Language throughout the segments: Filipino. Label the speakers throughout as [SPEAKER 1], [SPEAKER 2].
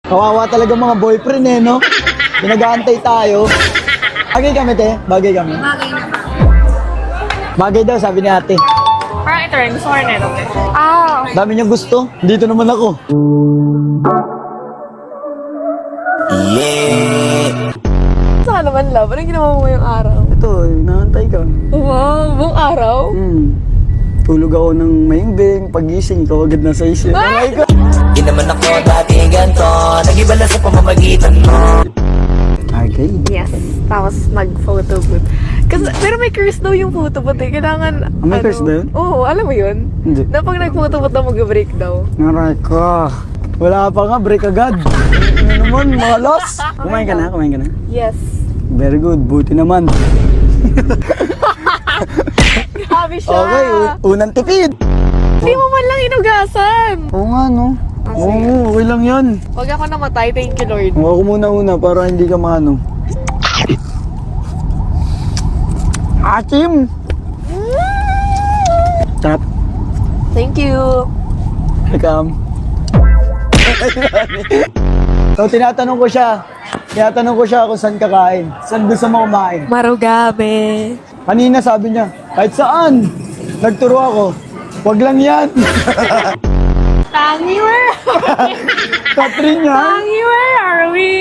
[SPEAKER 1] Kawawa talaga mga boyfriend eh, no? Pinag-aantay tayo. Bagay kami, te. Bagay kami.
[SPEAKER 2] Bagay na ba?
[SPEAKER 1] Bagay daw, sabi ni ate.
[SPEAKER 2] Parang ito rin. Gusto ko rin ito. Ah!
[SPEAKER 1] Dami niyang gusto. Dito naman ako.
[SPEAKER 2] Saan naman, love? Anong ginawa mo ngayong araw?
[SPEAKER 1] Ito, naantay ka.
[SPEAKER 2] Wow! Buong araw?
[SPEAKER 1] Tulog ako ng maimbing, pagising ko, agad nasa isip.
[SPEAKER 2] Ay!
[SPEAKER 1] Aray ko.
[SPEAKER 3] Di naman ako dati ganito. Nag-iba na sa pamamagitan mo.
[SPEAKER 1] Okay.
[SPEAKER 2] Yes. Tapos mag-photo booth. Pero may curse daw yung photo booth eh. Kailangan,
[SPEAKER 1] May curse ba yun?
[SPEAKER 2] Oo, alam mo yun?
[SPEAKER 1] Hindi.
[SPEAKER 2] Na pag nag-photo booth daw, mag-break daw.
[SPEAKER 1] Aray ko. Wala pa nga, break agad. Ano naman, malas. Kumain ka na, kumain ka na.
[SPEAKER 2] Yes.
[SPEAKER 1] Very good, buti naman.
[SPEAKER 2] Grabe siya.
[SPEAKER 1] Okay, unang tipid.
[SPEAKER 2] Hindi mo man lang inugasan.
[SPEAKER 1] Oo nga, no? Oo, okay lang yan.
[SPEAKER 2] Huwag ako namatay. Thank you, Lord.
[SPEAKER 1] Ako muna para hindi ka maano. Akim! Tap.
[SPEAKER 2] Thank you.
[SPEAKER 1] Welcome. So, tinatanong ko siya kung saan kakain. Saan gusto mo kumain?
[SPEAKER 2] Marugabe.
[SPEAKER 1] Kanina sabi niya, kahit saan. Nagturo ako, wag lang yan.
[SPEAKER 2] Tangi, where?
[SPEAKER 1] Catherine yan.
[SPEAKER 2] Tangi, where are we?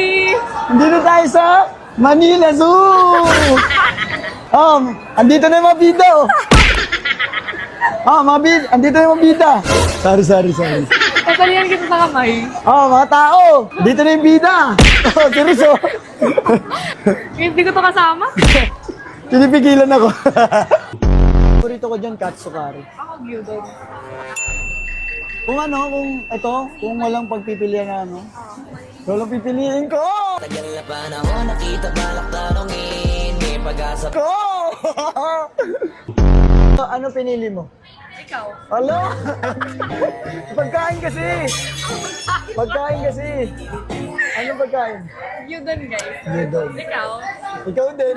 [SPEAKER 1] Hindi na tayo sa Manila Zoo. Andito na yung mga bida, oh. Andito na yung mga bida. Sorry.
[SPEAKER 2] Tatalian kita sa kamay.
[SPEAKER 1] Mga tao, dito na yung bida. Seryoso.
[SPEAKER 2] Hindi ko to kasama.
[SPEAKER 1] Pinipigilan ako. Paborito ko dyan, katsukari.
[SPEAKER 2] Ako, gyudon.
[SPEAKER 1] Kung walang pagpipilian na walang pipiliin ko!
[SPEAKER 3] Tagal na panahon, nakita balak tanongin. May pag-asa
[SPEAKER 1] Ko! Ano pinili mo?
[SPEAKER 2] Ikaw.
[SPEAKER 1] Alo! Pagkain kasi! Ano pagkain?
[SPEAKER 2] Gyudon, guys.
[SPEAKER 1] Gyudon.
[SPEAKER 2] Ikaw.
[SPEAKER 1] Ikaw din.